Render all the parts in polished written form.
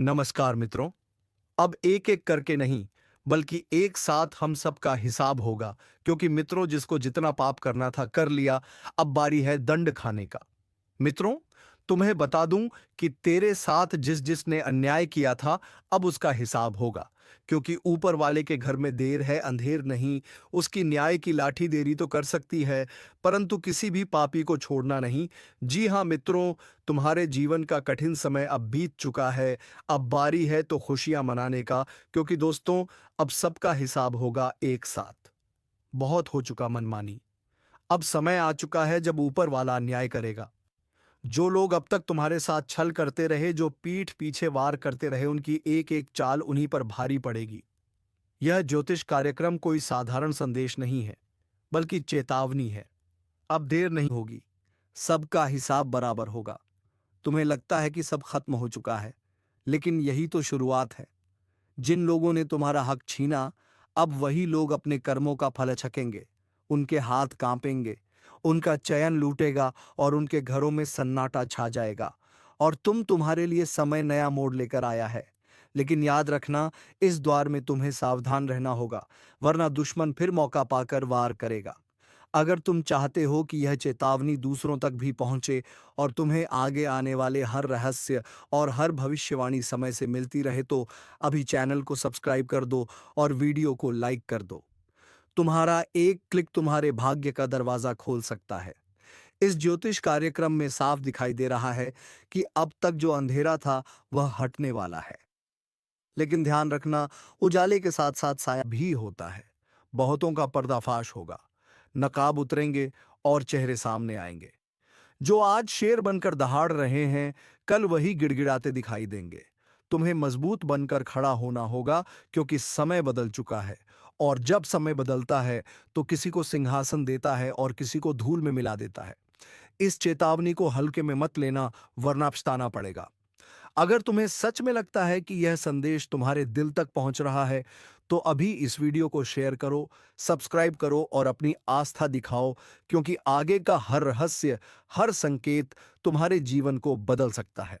नमस्कार मित्रों। अब एक एक करके नहीं, बल्कि एक साथ हम सबका हिसाब होगा। क्योंकि मित्रों, जिसको जितना पाप करना था कर लिया, अब बारी है दंड खाने का। मित्रों, तुम्हें बता दूं कि तेरे साथ जिस जिसने अन्याय किया था, अब उसका हिसाब होगा। क्योंकि ऊपर वाले के घर में देर है अंधेर नहीं। उसकी न्याय की लाठी देरी तो कर सकती है, परंतु किसी भी पापी को छोड़ना नहीं। जी हाँ मित्रों, तुम्हारे जीवन का कठिन समय अब बीत चुका है। अब बारी है तो खुशियां मनाने का। क्योंकि दोस्तों, अब सबका हिसाब होगा एक साथ। बहुत हो चुका मनमानी। अब समय आ चुका है जब ऊपर वाला अन्याय करेगा। जो लोग अब तक तुम्हारे साथ छल करते रहे, जो पीठ पीछे वार करते रहे, उनकी एक एक चाल उन्हीं पर भारी पड़ेगी। यह ज्योतिष कार्यक्रम कोई साधारण संदेश नहीं है, बल्कि चेतावनी है। अब देर नहीं होगी, सबका हिसाब बराबर होगा। तुम्हें लगता है कि सब खत्म हो चुका है, लेकिन यही तो शुरुआत है। जिन लोगों ने तुम्हारा हक छीना, अब वही लोग अपने कर्मों का फल चखेंगे। उनके हाथ कांपेंगे, उनका चयन लूटेगा और उनके घरों में सन्नाटा छा जाएगा। और तुम्हारे लिए समय नया मोड़ लेकर आया है। लेकिन याद रखना, इस द्वार में तुम्हें सावधान रहना होगा, वरना दुश्मन फिर मौका पाकर वार करेगा। अगर तुम चाहते हो कि यह चेतावनी दूसरों तक भी पहुंचे और तुम्हें आगे आने वाले हर रहस्य और हर भविष्यवाणी समय से मिलती रहे, तो अभी चैनल को सब्सक्राइब कर दो और वीडियो को लाइक कर दो। तुम्हारा एक क्लिक तुम्हारे भाग्य का दरवाजा खोल सकता है। इस ज्योतिष कार्यक्रम में साफ दिखाई दे रहा है कि अब तक जो अंधेरा था वह हटने वाला है। लेकिन ध्यान रखना, उजाले के साथ साथ साया भी होता है। बहुतों का पर्दाफाश होगा, नकाब उतरेंगे और चेहरे सामने आएंगे। जो आज शेर बनकर दहाड़ रहे हैं, कल वही गिड़गिड़ाते दिखाई देंगे। तुम्हें मजबूत बनकर खड़ा होना होगा, क्योंकि समय बदल चुका है। और जब समय बदलता है, तो किसी को सिंहासन देता है और किसी को धूल में मिला देता है। इस चेतावनी को हल्के में मत लेना, वरना पछताना पड़ेगा। अगर तुम्हें सच में लगता है कि यह संदेश तुम्हारे दिल तक पहुंच रहा है, तो अभी इस वीडियो को शेयर करो, सब्सक्राइब करो और अपनी आस्था दिखाओ। क्योंकि आगे का हर रहस्य, हर संकेत तुम्हारे जीवन को बदल सकता है।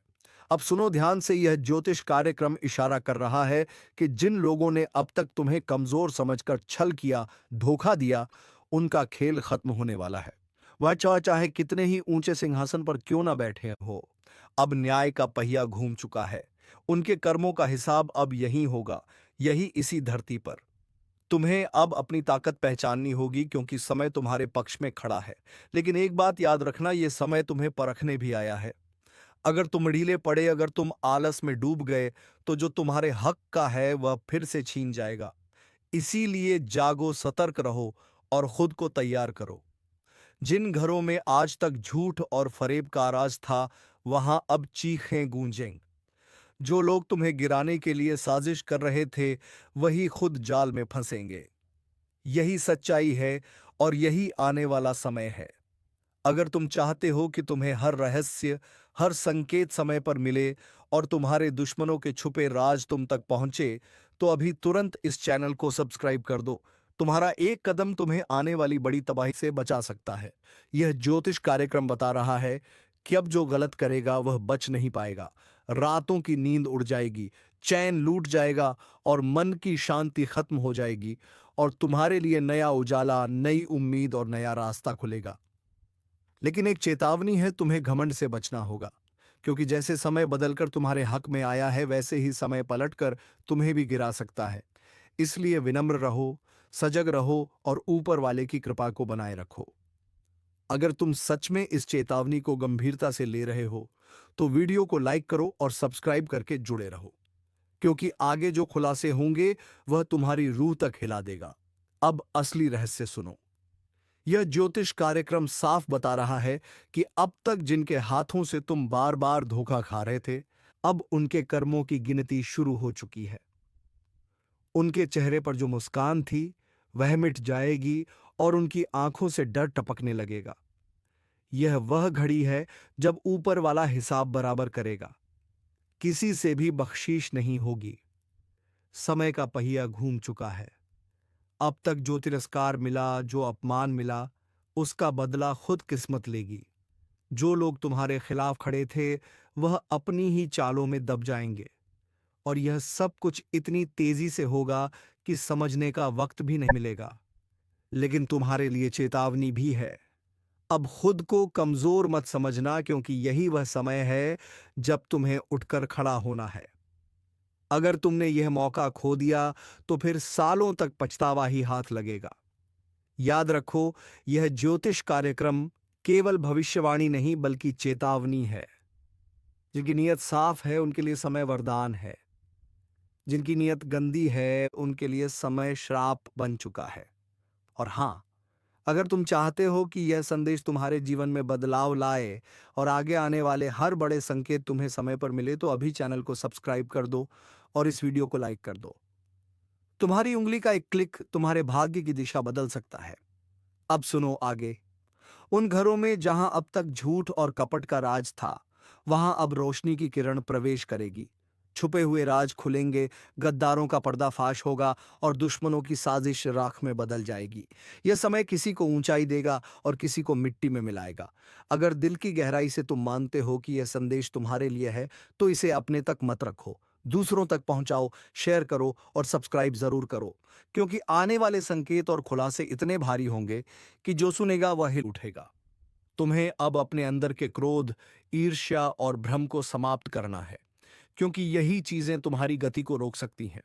अब सुनो ध्यान से, यह ज्योतिष कार्यक्रम इशारा कर रहा है कि जिन लोगों ने अब तक तुम्हें कमजोर समझकर छल किया, धोखा दिया, उनका खेल खत्म होने वाला है। वह चाहे कितने ही ऊंचे सिंहासन पर क्यों ना बैठे हो, अब न्याय का पहिया घूम चुका है। उनके कर्मों का हिसाब अब यहीं होगा, यही इसी धरती पर। तुम्हें अब अपनी ताकत पहचाननी होगी, क्योंकि समय तुम्हारे पक्ष में खड़ा है। लेकिन एक बात याद रखना, यह समय तुम्हें परखने भी आया है। अगर तुम ढीले पड़े, अगर तुम आलस में डूब गए, तो जो तुम्हारे हक का है वह फिर से छीन जाएगा। इसीलिए जागो, सतर्क रहो और खुद को तैयार करो। जिन घरों में आज तक झूठ और फरेब का राज था, वहां अब चीखें गूंजें। जो लोग तुम्हें गिराने के लिए साजिश कर रहे थे, वही खुद जाल में फंसेंगे। यही सच्चाई है और यही आने वाला समय है। अगर तुम चाहते हो कि तुम्हें हर रहस्य, हर संकेत समय पर मिले और तुम्हारे दुश्मनों के छुपे राज तुम तक पहुंचे, तो अभी तुरंत इस चैनल को सब्सक्राइब कर दो। तुम्हारा एक कदम तुम्हें आने वाली बड़ी तबाही से बचा सकता है। यह ज्योतिष कार्यक्रम बता रहा है कि अब जो गलत करेगा वह बच नहीं पाएगा। रातों की नींद उड़ जाएगी, चैन लूट जाएगा और मन की शांति खत्म हो जाएगी। और तुम्हारे लिए नया उजाला, नई उम्मीद और नया रास्ता खुलेगा। लेकिन एक चेतावनी है, तुम्हें घमंड से बचना होगा। क्योंकि जैसे समय बदलकर तुम्हारे हक में आया है, वैसे ही समय पलटकर तुम्हें भी गिरा सकता है। इसलिए विनम्र रहो, सजग रहो और ऊपर वाले की कृपा को बनाए रखो। अगर तुम सच में इस चेतावनी को गंभीरता से ले रहे हो, तो वीडियो को लाइक करो और सब्सक्राइब करके जुड़े रहो। क्योंकि आगे जो खुलासे होंगे, वह तुम्हारी रूह तक हिला देगा। अब असली रहस्य सुनो। यह ज्योतिष कार्यक्रम साफ बता रहा है कि अब तक जिनके हाथों से तुम बार बार धोखा खा रहे थे, अब उनके कर्मों की गिनती शुरू हो चुकी है। उनके चेहरे पर जो मुस्कान थी, वह मिट जाएगी और उनकी आंखों से डर टपकने लगेगा। यह वह घड़ी है जब ऊपर वाला हिसाब बराबर करेगा। किसी से भी बख्शीश नहीं होगी। समय का पहिया घूम चुका है। अब तक जो तिरस्कार मिला, जो अपमान मिला, उसका बदला खुद किस्मत लेगी। जो लोग तुम्हारे खिलाफ खड़े थे, वह अपनी ही चालों में दब जाएंगे। और यह सब कुछ इतनी तेजी से होगा कि समझने का वक्त भी नहीं मिलेगा। लेकिन तुम्हारे लिए चेतावनी भी है। अब खुद को कमजोर मत समझना, क्योंकि यही वह समय है जब तुम्हें उठकर खड़ा होना है। अगर तुमने यह मौका खो दिया तो फिर सालों तक पछतावा ही हाथ लगेगा। याद रखो, यह ज्योतिष कार्यक्रम केवल भविष्यवाणी नहीं बल्कि चेतावनी है। जिनकी नीयत साफ है उनके लिए समय वरदान है। जिनकी नीयत गंदी है उनके लिए समय श्राप बन चुका है। और हां, अगर तुम चाहते हो कि यह संदेश तुम्हारे जीवन में बदलाव लाए और आगे आने वाले हर बड़े संकेत तुम्हें समय पर मिले, तो अभी चैनल को सब्सक्राइब कर दो और इस वीडियो को लाइक कर दो। तुम्हारी उंगली का एक क्लिक तुम्हारे भाग्य की दिशा बदल सकता है। अब सुनो आगे। उन घरों में जहां अब तक झूठ और कपट का राज था, वहां अब रोशनी की किरण प्रवेश करेगी। छुपे हुए राज खुलेंगे, गद्दारों का पर्दाफाश होगा और दुश्मनों की साजिश राख में बदल जाएगी। यह समय किसी को ऊंचाई देगा और किसी को मिट्टी में मिलाएगा। अगर दिल की गहराई से तुम मानते हो कि यह संदेश तुम्हारे लिए है, तो इसे अपने तक मत रखो, दूसरों तक पहुंचाओ, शेयर करो और सब्सक्राइब जरूर करो, क्योंकि आने वाले संकेत और खुलासे इतने भारी होंगे कि जो सुनेगा वह हिल उठेगा। तुम्हें अब अपने अंदर के क्रोध, ईर्ष्या और भ्रम को समाप्त करना है, क्योंकि यही चीजें तुम्हारी गति को रोक सकती हैं।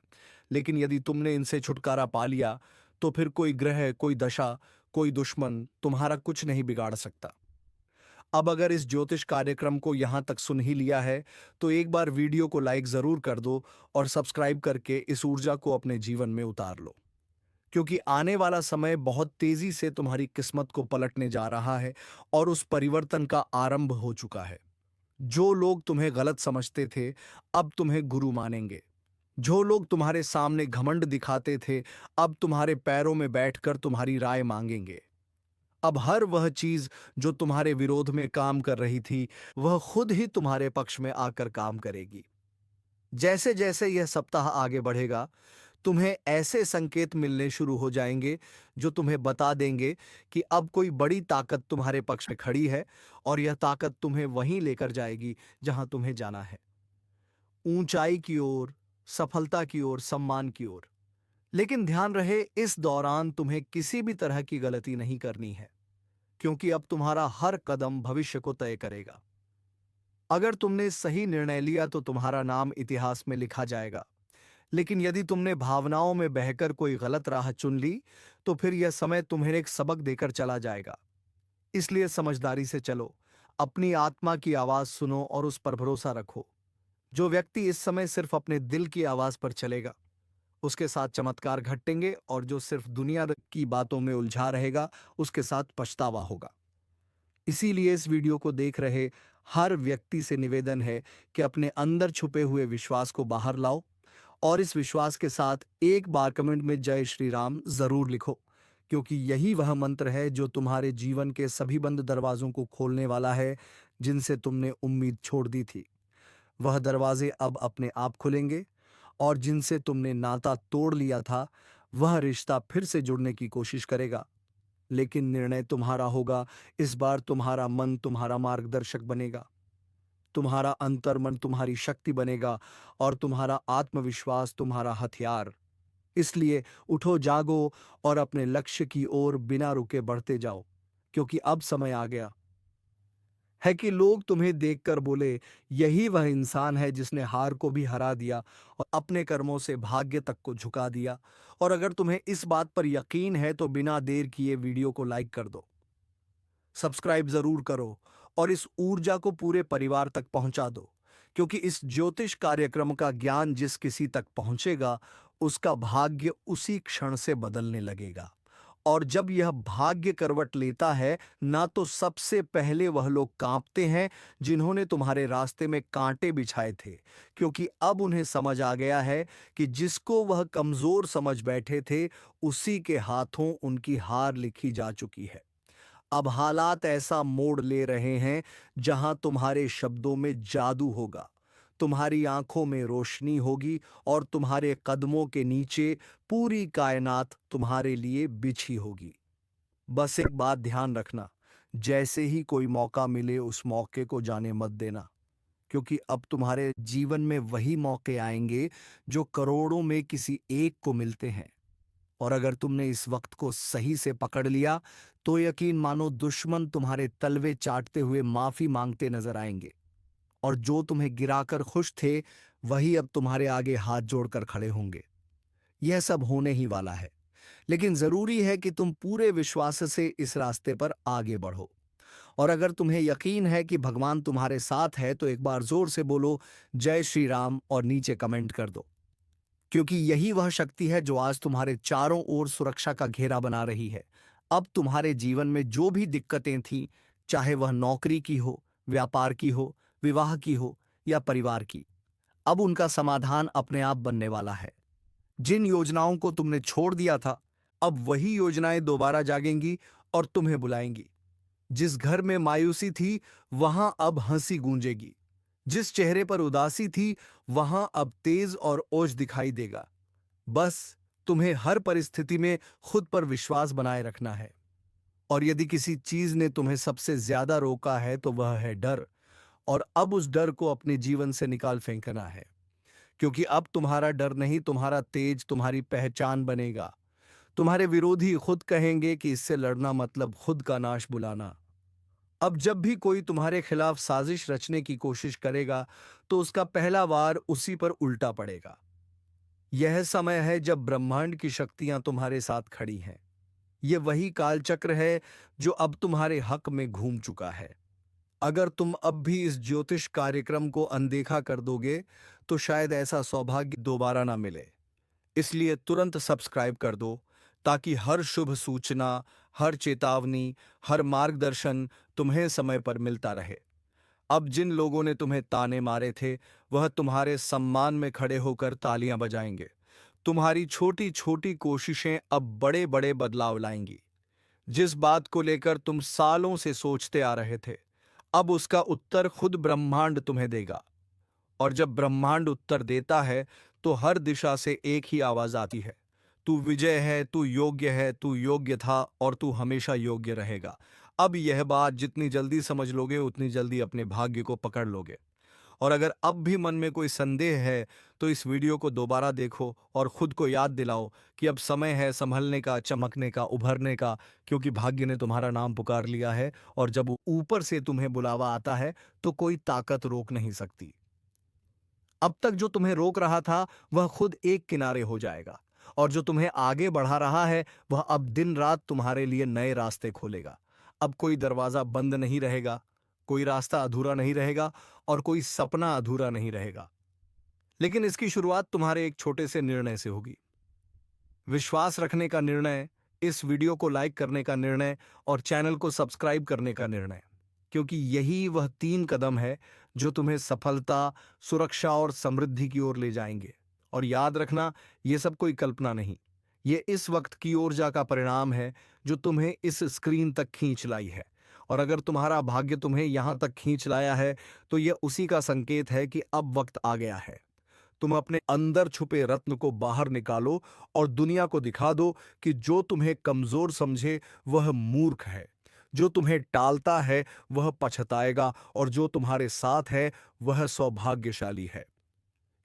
लेकिन यदि तुमने इनसे छुटकारा पा लिया, तो फिर कोई ग्रह, कोई दशा, कोई दुश्मन तुम्हारा कुछ नहीं बिगाड़ सकता। अब अगर इस ज्योतिष कार्यक्रम को यहां तक सुन ही लिया है, तो एक बार वीडियो को लाइक जरूर कर दो और सब्सक्राइब करके इस ऊर्जा को अपने जीवन में उतार लो, क्योंकि आने वाला समय बहुत तेजी से तुम्हारी किस्मत को पलटने जा रहा है और उस परिवर्तन का आरंभ हो चुका है। जो लोग तुम्हें गलत समझते थे, अब तुम्हें गुरु मानेंगे। जो लोग तुम्हारे सामने घमंड दिखाते थे, अब तुम्हारे पैरों में बैठकर तुम्हारी राय मांगेंगे। अब हर वह चीज जो तुम्हारे विरोध में काम कर रही थी, वह खुद ही तुम्हारे पक्ष में आकर काम करेगी। जैसे जैसे यह सप्ताह आगे बढ़ेगा, तुम्हें ऐसे संकेत मिलने शुरू हो जाएंगे जो तुम्हें बता देंगे कि अब कोई बड़ी ताकत तुम्हारे पक्ष में खड़ी है और यह ताकत तुम्हें वहीं लेकर जाएगी जहां तुम्हें जाना है, ऊंचाई की ओर, सफलता की ओर, सम्मान की ओर। लेकिन ध्यान रहे, इस दौरान तुम्हें किसी भी तरह की गलती नहीं करनी है, क्योंकि अब तुम्हारा हर कदम भविष्य को तय करेगा। अगर तुमने सही निर्णय लिया तो तुम्हारा नाम इतिहास में लिखा जाएगा। लेकिन यदि तुमने भावनाओं में बहकर कोई गलत राह चुन ली, तो फिर यह समय तुम्हें एक सबक देकर चला जाएगा। इसलिए समझदारी से चलो, अपनी आत्मा की आवाज सुनो और उस पर भरोसा रखो। जो व्यक्ति इस समय सिर्फ अपने दिल की आवाज पर चलेगा, उसके साथ चमत्कार घटेंगे, और जो सिर्फ दुनिया की बातों में उलझा रहेगा, उसके साथ पछतावा होगा। इसीलिए इस वीडियो को देख रहे हर व्यक्ति से निवेदन है कि अपने अंदर छुपे हुए विश्वास को बाहर लाओ और इस विश्वास के साथ एक बार कमेंट में जय श्री राम जरूर लिखो, क्योंकि यही वह मंत्र है जो तुम्हारे जीवन के सभी बंद दरवाजों को खोलने वाला है, जिनसे तुमने उम्मीद छोड़ दी थी। वह दरवाजे अब अपने आप खुलेंगे और जिनसे तुमने नाता तोड़ लिया था, वह रिश्ता फिर से जुड़ने की कोशिश करेगा। लेकिन निर्णय तुम्हारा होगा। इस बार तुम्हारा मन तुम्हारा मार्गदर्शक बनेगा, तुम्हारा अंतर्मन तुम्हारी शक्ति बनेगा और तुम्हारा आत्मविश्वास तुम्हारा हथियार। इसलिए उठो, जागो और अपने लक्ष्य की ओर बिना रुके बढ़ते जाओ, क्योंकि अब समय आ गया है कि लोग तुम्हें देखकर बोले, यही वह इंसान है जिसने हार को भी हरा दिया और अपने कर्मों से भाग्य तक को झुका दिया। और अगर तुम्हें इस बात पर यकीन है तो बिना देर किए वीडियो को लाइक कर दो, सब्सक्राइब जरूर करो और इस ऊर्जा को पूरे परिवार तक पहुंचा दो, क्योंकि इस ज्योतिष कार्यक्रम का ज्ञान जिस किसी तक पहुंचेगा, उसका भाग्य उसी क्षण से बदलने लगेगा। और जब यह भाग्य करवट लेता है ना, तो सबसे पहले वह लोग कांपते हैं जिन्होंने तुम्हारे रास्ते में कांटे बिछाए थे, क्योंकि अब उन्हें समझ आ गया है कि जिसको वह कमजोर समझ बैठे थे, उसी के हाथों उनकी हार लिखी जा चुकी है। अब हालात ऐसा मोड़ ले रहे हैं जहां तुम्हारे शब्दों में जादू होगा, तुम्हारी आंखों में रोशनी होगी और तुम्हारे कदमों के नीचे पूरी कायनात तुम्हारे लिए बिछी होगी। बस एक बात ध्यान रखना, जैसे ही कोई मौका मिले उस मौके को जाने मत देना, क्योंकि अब तुम्हारे जीवन में वही मौके आएंगे जो करोड़ों में किसी एक को मिलते हैं। और अगर तुमने इस वक्त को सही से पकड़ लिया तो यकीन मानो दुश्मन तुम्हारे तलवे चाटते हुए माफी मांगते नजर आएंगे। और जो तुम्हें गिराकर खुश थे वही अब तुम्हारे आगे हाथ जोड़कर खड़े होंगे। यह सब होने ही वाला है, लेकिन जरूरी है कि तुम पूरे विश्वास से इस रास्ते पर आगे बढ़ो। और अगर तुम्हें यकीन है कि भगवान तुम्हारे साथ है तो एक बार जोर से बोलो जय श्री राम और नीचे कमेंट कर दो, क्योंकि यही वह शक्ति है जो आज तुम्हारे चारों ओर सुरक्षा का घेरा बना रही है। अब तुम्हारे जीवन में जो भी दिक्कतें थीं, चाहे वह नौकरी की हो, व्यापार की हो, विवाह की हो या परिवार की, अब उनका समाधान अपने आप बनने वाला है। जिन योजनाओं को तुमने छोड़ दिया था, अब वही योजनाएं दोबारा जागेंगी और तुम्हें बुलाएंगी। जिस घर में मायूसी थी वहां अब हंसी गूंजेगी। जिस चेहरे पर उदासी थी वहां अब तेज और ओज दिखाई देगा। बस तुम्हें हर परिस्थिति में खुद पर विश्वास बनाए रखना है। और यदि किसी चीज ने तुम्हें सबसे ज्यादा रोका है तो वह है डर। और अब उस डर को अपने जीवन से निकाल फेंकना है, क्योंकि अब तुम्हारा डर नहीं, तुम्हारा तेज तुम्हारी पहचान बनेगा। तुम्हारे विरोधी खुद कहेंगे कि इससे लड़ना मतलब खुद का नाश बुलाना। अब जब भी कोई तुम्हारे खिलाफ साजिश रचने की कोशिश करेगा तो उसका पहला वार उसी पर उल्टा पड़ेगा। यह समय है जब ब्रह्मांड की शक्तियां तुम्हारे साथ खड़ी हैं। यह वही कालचक्र है जो अब तुम्हारे हक में घूम चुका है। अगर तुम अब भी इस ज्योतिष कार्यक्रम को अनदेखा कर दोगे तो शायद ऐसा सौभाग्य दोबारा ना मिले। इसलिए तुरंत सब्सक्राइब कर दो, ताकि हर शुभ सूचना, हर चेतावनी, हर मार्गदर्शन तुम्हें समय पर मिलता रहे। अब जिन लोगों ने तुम्हें ताने मारे थे वह तुम्हारे सम्मान में खड़े होकर तालियां बजाएंगे। तुम्हारी छोटी छोटी कोशिशें अब बड़े बड़े बदलाव लाएंगी। जिस बात को लेकर तुम सालों से सोचते आ रहे थे, अब उसका उत्तर खुद ब्रह्मांड तुम्हें देगा। और जब ब्रह्मांड उत्तर देता है तो हर दिशा से एक ही आवाज आती है, तू विजय है, तू योग्य है, तू योग्य था और तू हमेशा योग्य रहेगा। अब यह बात जितनी जल्दी समझ लोगे उतनी जल्दी अपने भाग्य को पकड़ लोगे। और अगर अब भी मन में कोई संदेह है तो इस वीडियो को दोबारा देखो और खुद को याद दिलाओ कि अब समय है संभलने का, चमकने का, उभरने का, क्योंकि भाग्य ने तुम्हारा नाम पुकार लिया है। और जब ऊपर से तुम्हें बुलावा आता है तो कोई ताकत रोक नहीं सकती। अब तक जो तुम्हें रोक रहा था वह खुद एक किनारे हो जाएगा, और जो तुम्हें आगे बढ़ा रहा है वह अब दिन रात तुम्हारे लिए नए रास्ते खोलेगा। अब कोई दरवाजा बंद नहीं रहेगा, कोई रास्ता अधूरा नहीं रहेगा और कोई सपना अधूरा नहीं रहेगा। लेकिन इसकी शुरुआत तुम्हारे एक छोटे से निर्णय से होगी। विश्वास रखने का निर्णय, इस वीडियो को लाइक करने का निर्णय और चैनल को सब्सक्राइब करने का निर्णय, क्योंकि यही वह 3 कदम है जो तुम्हें सफलता, सुरक्षा और समृद्धि की ओर ले जाएंगे। और याद रखना, ये सब कोई कल्पना नहीं, ये इस वक्त की ऊर्जा का परिणाम है जो तुम्हें इस स्क्रीन तक खींच लाई है। और अगर तुम्हारा भाग्य तुम्हें यहां तक खींच लाया है तो यह उसी का संकेत है कि अब वक्त आ गया है। तुम अपने अंदर छुपे रत्न को बाहर निकालो और दुनिया को दिखा दो कि जो तुम्हें कमजोर समझे वह मूर्ख है, जो तुम्हें टालता है वह पछताएगा और जो तुम्हारे साथ है वह सौभाग्यशाली है।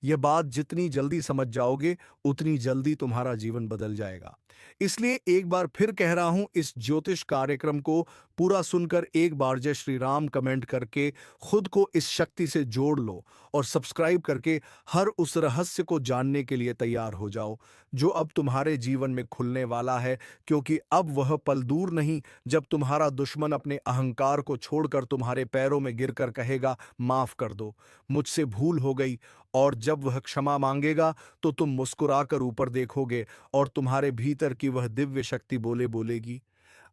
यह बात जितनी जल्दी समझ जाओगे उतनी जल्दी तुम्हारा जीवन बदल जाएगा। इसलिए एक बार फिर कह रहा हूं, इस ज्योतिष कार्यक्रम को पूरा सुनकर एक बार जय श्री राम कमेंट करके खुद को इस शक्ति से जोड़ लो और सब्सक्राइब करके हर उस रहस्य को जानने के लिए तैयार हो जाओ जो अब तुम्हारे जीवन में खुलने वाला है। क्योंकि अब वह पल दूर नहीं जब तुम्हारा दुश्मन अपने अहंकार को छोड़कर तुम्हारे पैरों में गिरकर कहेगा, माफ कर दो, मुझसे भूल हो गई। और जब वह क्षमा मांगेगा तो तुम मुस्कुराकर ऊपर देखोगे और तुम्हारे भीतर की वह दिव्य शक्ति बोलेगी,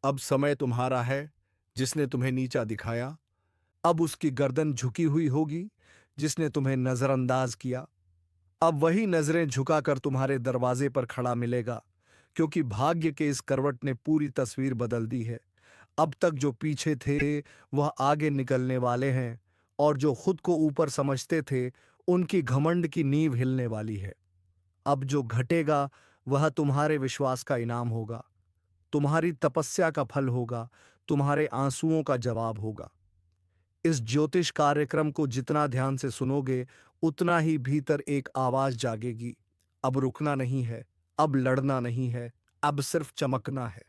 अब समय तुम्हारा है। जिसने तुम्हें नीचा दिखाया अब उसकी गर्दन झुकी हुई होगी, जिसने तुम्हें नजरअंदाज किया अब वही नजरें झुकाकर तुम्हारे दरवाजे पर खड़ा मिलेगा। क्योंकि भाग्य के इस करवट ने पूरी तस्वीर बदल दी है। अब तक जो पीछे थे वह आगे निकलने वाले हैं, और जो खुद को ऊपर समझते थे उनकी घमंड की नींव हिलने वाली है। अब जो घटेगा वह तुम्हारे विश्वास का इनाम होगा, तुम्हारी तपस्या का फल होगा, तुम्हारे आंसुओं का जवाब होगा। इस ज्योतिष कार्यक्रम को जितना ध्यान से सुनोगे, उतना ही भीतर एक आवाज जागेगी। अब रुकना नहीं है, अब लड़ना नहीं है, अब सिर्फ चमकना है।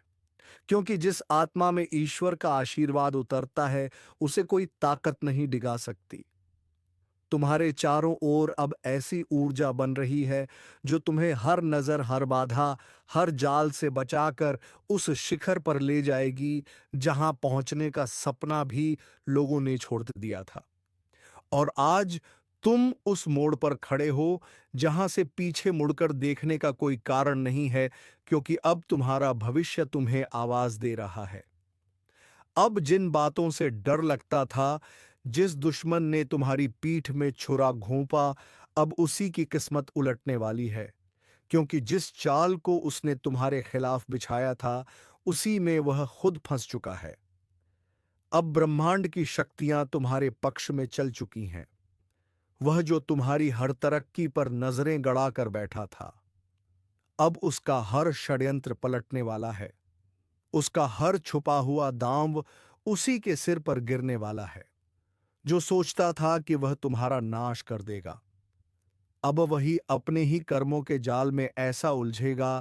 क्योंकि जिस आत्मा में ईश्वर का आशीर्वाद उतरता है, उसे कोई ताकत नहीं डिगा सकती। तुम्हारे चारों ओर अब ऐसी ऊर्जा बन रही है जो तुम्हें हर नजर, हर बाधा, हर जाल से बचाकर उस शिखर पर ले जाएगी जहां पहुंचने का सपना भी लोगों ने छोड़ दिया था। और आज तुम उस मोड़ पर खड़े हो जहां से पीछे मुड़कर देखने का कोई कारण नहीं है, क्योंकि अब तुम्हारा भविष्य तुम्हें आवाज दे रहा है। अब जिन बातों से डर लगता था, जिस दुश्मन ने तुम्हारी पीठ में छुरा घोंपा, अब उसी की किस्मत उलटने वाली है। क्योंकि जिस चाल को उसने तुम्हारे खिलाफ बिछाया था, उसी में वह खुद फंस चुका है। अब ब्रह्मांड की शक्तियां तुम्हारे पक्ष में चल चुकी हैं। वह जो तुम्हारी हर तरक्की पर नजरें गड़ा कर बैठा था, अब उसका हर षड्यंत्र पलटने वाला है। उसका हर छुपा हुआ दांव उसी के सिर पर गिरने वाला है। जो सोचता था कि वह तुम्हारा नाश कर देगा, अब वही अपने ही कर्मों के जाल में ऐसा उलझेगा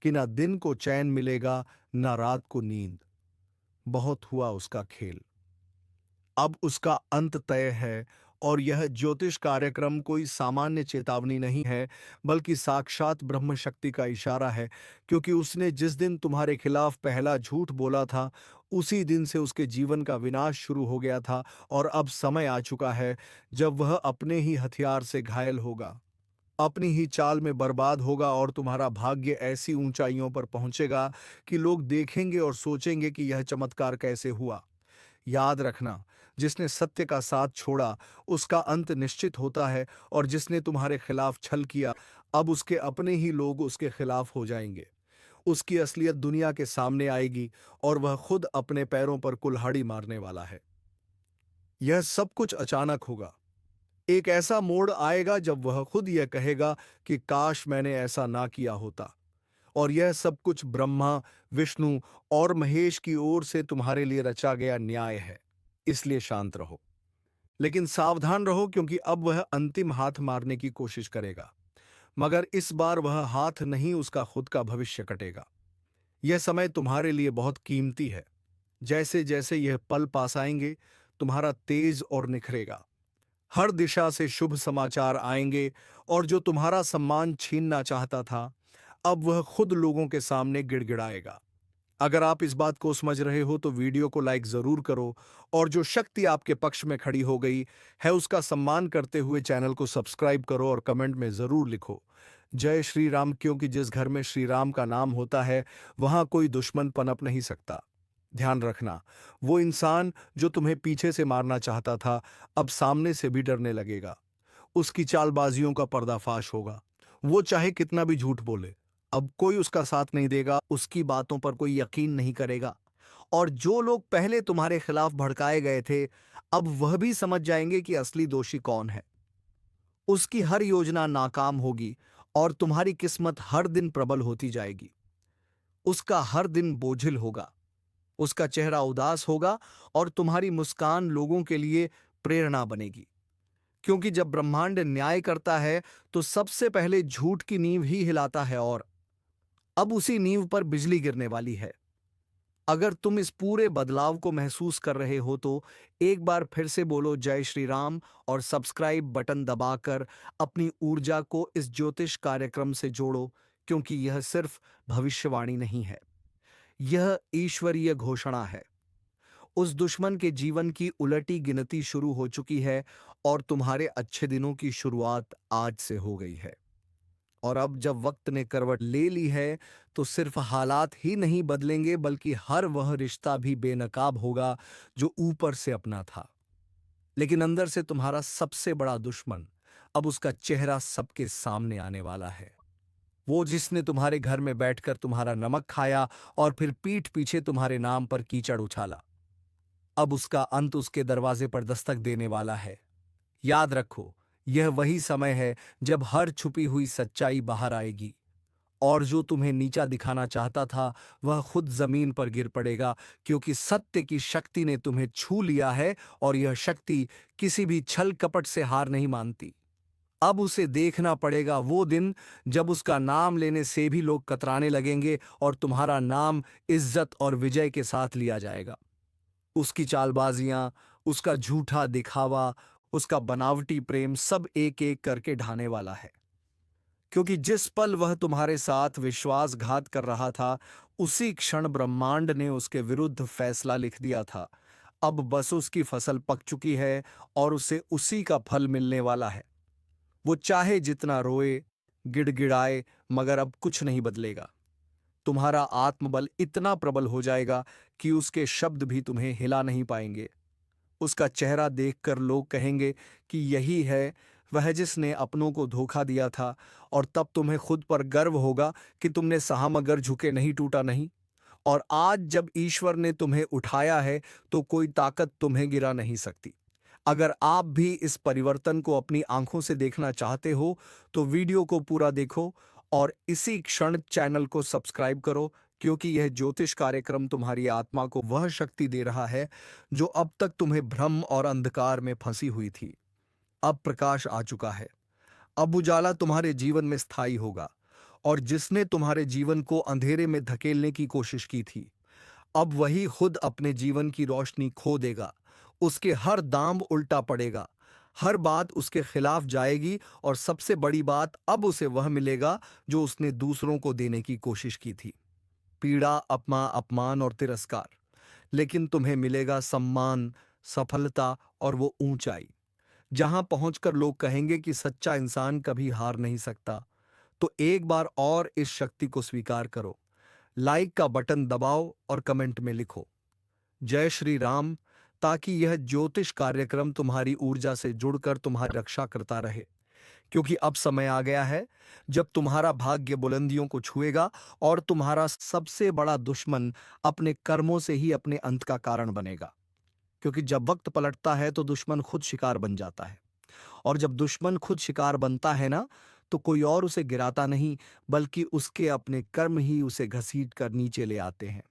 कि ना दिन को चैन मिलेगा, ना रात को नींद। बहुत हुआ उसका खेल। अब उसका अंत तय है। और यह ज्योतिष कार्यक्रम कोई सामान्य चेतावनी नहीं है, बल्कि साक्षात ब्रह्म शक्ति का इशारा है। क्योंकि उसने जिस दिन तुम्हारे खिलाफ पहला झूठ बोला था, उसी दिन से उसके जीवन का विनाश शुरू हो गया था। और अब समय आ चुका है जब वह अपने ही हथियार से घायल होगा, अपनी ही चाल में बर्बाद होगा, और तुम्हारा भाग्य ऐसी ऊंचाइयों पर पहुंचेगा कि लोग देखेंगे और सोचेंगे कि यह चमत्कार कैसे हुआ। याद रखना, जिसने सत्य का साथ छोड़ा, उसका अंत निश्चित होता है। और जिसने तुम्हारे खिलाफ छल किया, अब उसके अपने ही लोग उसके खिलाफ हो जाएंगे। उसकी असलियत दुनिया के सामने आएगी और वह खुद अपने पैरों पर कुल्हाड़ी मारने वाला है। यह सब कुछ अचानक होगा। एक ऐसा मोड़ आएगा जब वह खुद यह कहेगा कि काश मैंने ऐसा ना किया होता। और यह सब कुछ ब्रह्मा, विष्णु और महेश की ओर से तुम्हारे लिए रचा गया न्याय है। इसलिए शांत रहो, लेकिन सावधान रहो, क्योंकि अब वह अंतिम हाथ मारने की कोशिश करेगा। मगर इस बार वह हाथ नहीं, उसका खुद का भविष्य कटेगा। यह समय तुम्हारे लिए बहुत कीमती है। जैसे जैसे यह पल पास आएंगे, तुम्हारा तेज और निखरेगा। हर दिशा से शुभ समाचार आएंगे, और जो तुम्हारा सम्मान छीनना चाहता था, अब वह खुद लोगों के सामने गिड़गिड़ाएगा। अगर आप इस बात को समझ रहे हो तो वीडियो को लाइक जरूर करो, और जो शक्ति आपके पक्ष में खड़ी हो गई है उसका सम्मान करते हुए चैनल को सब्सक्राइब करो और कमेंट में जरूर लिखो जय श्री राम। क्योंकि जिस घर में श्री राम का नाम होता है, वहां कोई दुश्मन पनप नहीं सकता। ध्यान रखना, वो इंसान जो तुम्हें पीछे से मारना चाहता था, अब सामने से भी डरने लगेगा। उसकी चालबाजियों का पर्दाफाश होगा। वो चाहे कितना भी झूठ बोले, अब कोई उसका साथ नहीं देगा, उसकी बातों पर कोई यकीन नहीं करेगा। और जो लोग पहले तुम्हारे खिलाफ भड़काए गए थे, अब वह भी समझ जाएंगे कि असली दोषी कौन है। उसकी हर योजना नाकाम होगी, और तुम्हारी किस्मत हर दिन प्रबल होती जाएगी। उसका हर दिन बोझिल होगा, उसका चेहरा उदास होगा, और तुम्हारी मुस्कान लोगों के लिए प्रेरणा बनेगी। क्योंकि जब ब्रह्मांड न्याय करता है, तो सबसे पहले झूठ की नींव ही हिलाता है, और अब उसी नींव पर बिजली गिरने वाली है। अगर तुम इस पूरे बदलाव को महसूस कर रहे हो तो एक बार फिर से बोलो जय श्री राम, और सब्सक्राइब बटन दबाकर अपनी ऊर्जा को इस ज्योतिष कार्यक्रम से जोड़ो। क्योंकि यह सिर्फ भविष्यवाणी नहीं है, यह ईश्वरीय घोषणा है। उस दुश्मन के जीवन की उलटी गिनती शुरू हो चुकी है, और तुम्हारे अच्छे दिनों की शुरुआत आज से हो गई है। और अब जब वक्त ने करवट ले ली है, तो सिर्फ हालात ही नहीं बदलेंगे, बल्कि हर वह रिश्ता भी बेनकाब होगा जो ऊपर से अपना था, लेकिन अंदर से तुम्हारा सबसे बड़ा दुश्मन। अब उसका चेहरा सबके सामने आने वाला है। वो जिसने तुम्हारे घर में बैठकर तुम्हारा नमक खाया और फिर पीठ पीछे तुम्हारे नाम पर कीचड़ उछाला, अब उसका अंत उसके दरवाजे पर दस्तक देने वाला है। याद रखो, यह वही समय है जब हर छुपी हुई सच्चाई बाहर आएगी, और जो तुम्हें नीचा दिखाना चाहता था वह खुद जमीन पर गिर पड़ेगा, क्योंकि सत्य की शक्ति ने तुम्हें छू लिया है और यह शक्ति किसी भी छल कपट से हार नहीं मानती। अब उसे देखना पड़ेगा वो दिन जब उसका नाम लेने से भी लोग कतराने लगेंगे और तुम्हारा नाम इज्जत और विजय के साथ लिया जाएगा। उसकी चालबाजियां, उसका झूठा दिखावा, उसका बनावटी प्रेम सब एक एक करके ढाने वाला है, क्योंकि जिस पल वह तुम्हारे साथ विश्वासघात कर रहा था उसी क्षण ब्रह्मांड ने उसके विरुद्ध फैसला लिख दिया था। अब बस उसकी फसल पक चुकी है और उसे उसी का फल मिलने वाला है। वो चाहे जितना रोए, गिड़गिड़ाए, मगर अब कुछ नहीं बदलेगा। तुम्हारा आत्मबल इतना प्रबल हो जाएगा कि उसके शब्द भी तुम्हें हिला नहीं पाएंगे। उसका चेहरा देखकर लोग कहेंगे कि यही है वह जिसने अपनों को धोखा दिया था, और तब तुम्हें खुद पर गर्व होगा कि तुमने सहा मगर झुके नहीं, टूटा नहीं। और आज जब ईश्वर ने तुम्हें उठाया है तो कोई ताकत तुम्हें गिरा नहीं सकती। अगर आप भी इस परिवर्तन को अपनी आंखों से देखना चाहते हो तो वीडियो को पूरा देखो और इसी क्षण चैनल को सब्सक्राइब करो, क्योंकि यह ज्योतिष कार्यक्रम तुम्हारी आत्मा को वह शक्ति दे रहा है जो अब तक तुम्हें भ्रम और अंधकार में फंसी हुई थी। अब प्रकाश आ चुका है। अब उजाला तुम्हारे जीवन में स्थायी होगा, और जिसने तुम्हारे जीवन को अंधेरे में धकेलने की कोशिश की थी अब वही खुद अपने जीवन की रोशनी खो देगा। उसके हर दांव उल्टा पड़ेगा, हर बात उसके खिलाफ जाएगी, और सबसे बड़ी बात अब उसे वह मिलेगा जो उसने दूसरों को देने की कोशिश की थी। पीड़ा, अपमान और तिरस्कार, लेकिन तुम्हें मिलेगा सम्मान, सफलता और वो ऊंचाई जहां पहुंचकर लोग कहेंगे कि सच्चा इंसान कभी हार नहीं सकता। तो एक बार और इस शक्ति को स्वीकार करो। लाइक का बटन दबाओ और कमेंट में लिखो जय श्री राम, ताकि यह ज्योतिष कार्यक्रम तुम्हारी ऊर्जा से जुड़कर तुम्हारी रक्षा करता रहे। क्योंकि अब समय आ गया है जब तुम्हारा भाग्य बुलंदियों को छुएगा और तुम्हारा सबसे बड़ा दुश्मन अपने कर्मों से ही अपने अंत का कारण बनेगा। क्योंकि जब वक्त पलटता है तो दुश्मन खुद शिकार बन जाता है, और जब दुश्मन खुद शिकार बनता है ना, तो कोई और उसे गिराता नहीं, बल्कि उसके अपने कर्म ही उसे घसीट कर नीचे ले आते हैं।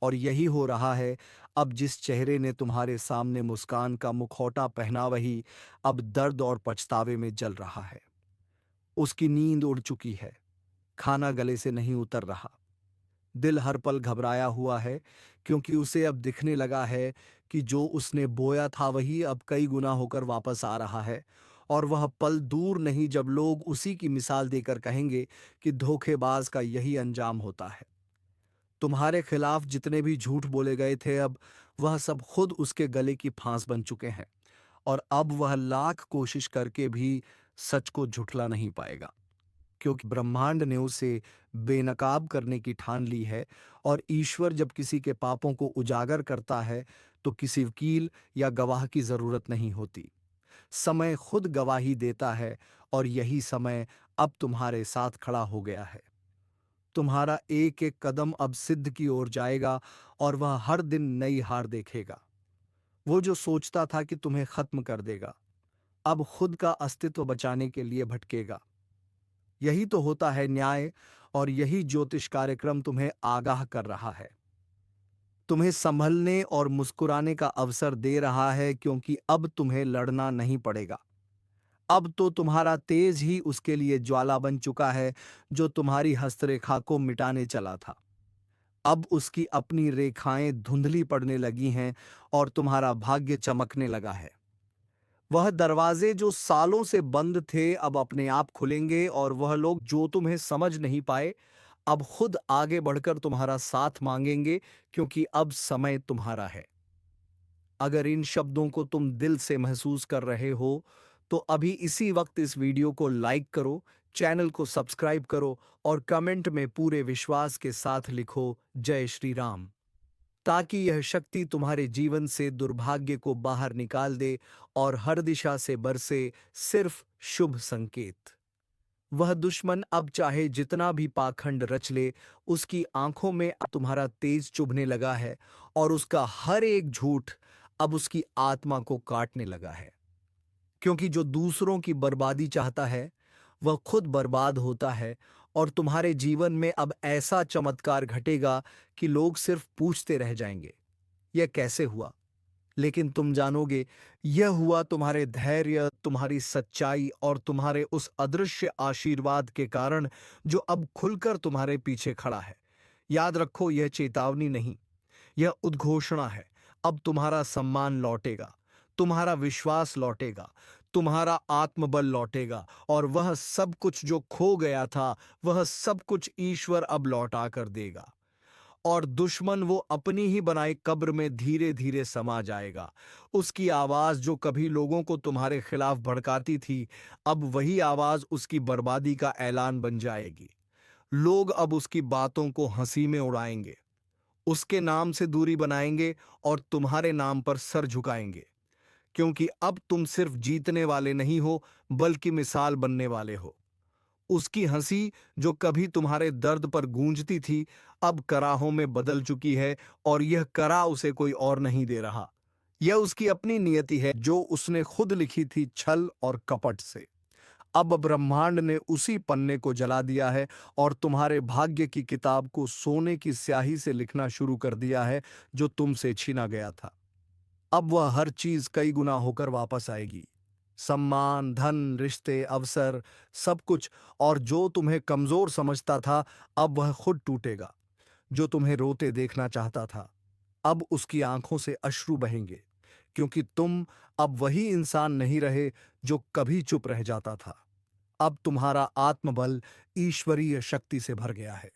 और यही हो रहा है। अब जिस चेहरे ने तुम्हारे सामने मुस्कान का मुखौटा पहना वही अब दर्द और पछतावे में जल रहा है। उसकी नींद उड़ चुकी है, खाना गले से नहीं उतर रहा, दिल हर पल घबराया हुआ है, क्योंकि उसे अब दिखने लगा है कि जो उसने बोया था वही अब कई गुना होकर वापस आ रहा है। और वह पल दूर नहीं जब लोग उसी की मिसाल देकर कहेंगे कि धोखेबाज का यही अंजाम होता है। तुम्हारे खिलाफ जितने भी झूठ बोले गए थे अब वह सब खुद उसके गले की फांस बन चुके हैं, और अब वह लाख कोशिश करके भी सच को झुठला नहीं पाएगा, क्योंकि ब्रह्मांड ने उसे बेनकाब करने की ठान ली है। और ईश्वर जब किसी के पापों को उजागर करता है तो किसी वकील या गवाह की जरूरत नहीं होती। समय खुद गवाही देता है, और यही समय अब तुम्हारे साथ खड़ा हो गया है। तुम्हारा एक एक कदम अब सिद्ध की ओर जाएगा, और वह हर दिन नई हार देखेगा। वो जो सोचता था कि तुम्हें खत्म कर देगा अब खुद का अस्तित्व बचाने के लिए भटकेगा। यही तो होता है न्याय, और यही ज्योतिष कार्यक्रम तुम्हें आगाह कर रहा है, तुम्हें संभलने और मुस्कुराने का अवसर दे रहा है, क्योंकि अब तुम्हें लड़ना नहीं पड़ेगा। अब तो तुम्हारा तेज ही उसके लिए ज्वाला बन चुका है जो तुम्हारी हस्तरेखा को मिटाने चला था। अब उसकी अपनी रेखाएं धुंधली पड़ने लगी हैं और तुम्हारा भाग्य चमकने लगा है। वह दरवाजे जो सालों से बंद थे अब अपने आप खुलेंगे, और वह लोग जो तुम्हें समझ नहीं पाए अब खुद आगे बढ़कर तुम्हारा साथ मांगेंगे, क्योंकि अब समय तुम्हारा है। अगर इन शब्दों को तुम दिल से महसूस कर रहे हो तो अभी इसी वक्त इस वीडियो को लाइक करो, चैनल को सब्सक्राइब करो और कमेंट में पूरे विश्वास के साथ लिखो जय श्री राम, ताकि यह शक्ति तुम्हारे जीवन से दुर्भाग्य को बाहर निकाल दे और हर दिशा से बरसे सिर्फ शुभ संकेत। वह दुश्मन अब चाहे जितना भी पाखंड रच ले, उसकी आंखों में अब तुम्हारा तेज चुभने लगा है, और उसका हर एक झूठ अब उसकी आत्मा को काटने लगा है। क्योंकि जो दूसरों की बर्बादी चाहता है वह खुद बर्बाद होता है, और तुम्हारे जीवन में अब ऐसा चमत्कार घटेगा कि लोग सिर्फ पूछते रह जाएंगे, यह कैसे हुआ? लेकिन तुम जानोगे, यह हुआ तुम्हारे धैर्य, तुम्हारी सच्चाई और तुम्हारे उस अदृश्य आशीर्वाद के कारण जो अब खुलकर तुम्हारे पीछे खड़ा है। याद रखो, यह चेतावनी नहीं, यह उद्घोषणा है। अब तुम्हारा सम्मान लौटेगा, तुम्हारा विश्वास लौटेगा, तुम्हारा आत्मबल लौटेगा और वह सब कुछ जो खो गया था, वह सब कुछ ईश्वर अब लौटा कर देगा। और दुश्मन वो अपनी ही बनाई कब्र में धीरे धीरे समा जाएगा। उसकी आवाज जो कभी लोगों को तुम्हारे खिलाफ भड़काती थी, अब वही आवाज उसकी बर्बादी का ऐलान बन जाएगी। लोग अब उसकी बातों को हंसी में उड़ाएंगे, उसके नाम से दूरी बनाएंगे और तुम्हारे नाम पर सर झुकाएंगे, क्योंकि अब तुम सिर्फ जीतने वाले नहीं हो, बल्कि मिसाल बनने वाले हो। उसकी हंसी जो कभी तुम्हारे दर्द पर गूंजती थी, अब कराहों में बदल चुकी है और यह करा उसे कोई और नहीं दे रहा। यह उसकी अपनी नियति है जो उसने खुद लिखी थी छल और कपट से। अब ब्रह्मांड ने उसी पन्ने को जला दिया है और तुम्हारे भाग्य की किताब को सोने की स्याही से लिखना शुरू कर दिया है जो तुमसे छीना गया था। अब वह हर चीज कई गुना होकर वापस आएगी। सम्मान, धन, रिश्ते, अवसर, सब कुछ। और जो तुम्हें कमजोर समझता था, अब वह खुद टूटेगा। जो तुम्हें रोते देखना चाहता था, अब उसकी आंखों से अश्रु बहेंगे, क्योंकि तुम अब वही इंसान नहीं रहे जो कभी चुप रह जाता था। अब तुम्हारा आत्मबल ईश्वरीय शक्ति से भर गया है।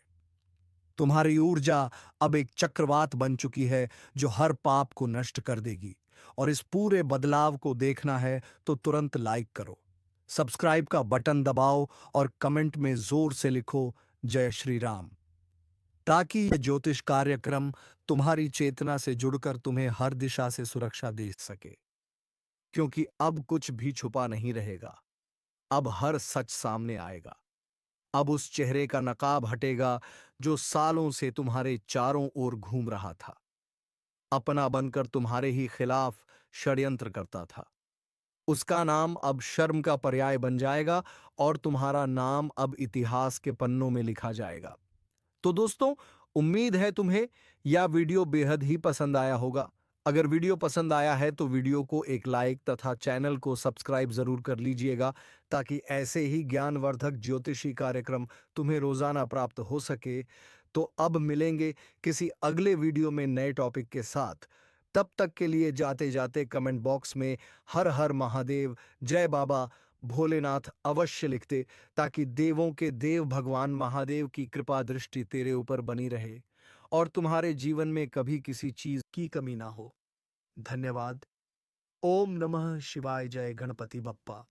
तुम्हारी ऊर्जा अब एक चक्रवात बन चुकी है जो हर पाप को नष्ट कर देगी। और इस पूरे बदलाव को देखना है तो तुरंत लाइक करो, सब्सक्राइब का बटन दबाओ और कमेंट में जोर से लिखो जय श्री राम, ताकि यह ज्योतिष कार्यक्रम तुम्हारी चेतना से जुड़कर तुम्हें हर दिशा से सुरक्षा दे सके। क्योंकि अब कुछ भी छुपा नहीं रहेगा, अब हर सच सामने आएगा। अब उस चेहरे का नकाब हटेगा जो सालों से तुम्हारे चारों ओर घूम रहा था, अपना बनकर तुम्हारे ही खिलाफ षड्यंत्र करता था। उसका नाम अब शर्म का पर्याय बन जाएगा और तुम्हारा नाम अब इतिहास के पन्नों में लिखा जाएगा। तो दोस्तों, उम्मीद है तुम्हें यह वीडियो बेहद ही पसंद आया होगा। अगर वीडियो पसंद आया है तो वीडियो को एक लाइक तथा चैनल को सब्सक्राइब जरूर कर लीजिएगा, ताकि ऐसे ही ज्ञानवर्धक ज्योतिषी कार्यक्रम तुम्हें रोजाना प्राप्त हो सके। तो अब मिलेंगे किसी अगले वीडियो में नए टॉपिक के साथ। तब तक के लिए जाते जाते कमेंट बॉक्स में हर हर महादेव, जय बाबा भोलेनाथ अवश्य लिखते, ताकि देवों के देव भगवान महादेव की कृपा दृष्टि तेरे ऊपर बनी रहे और तुम्हारे जीवन में कभी किसी चीज की कमी ना हो। धन्यवाद। ओम नमः शिवाय। जय गणपति बप्पा।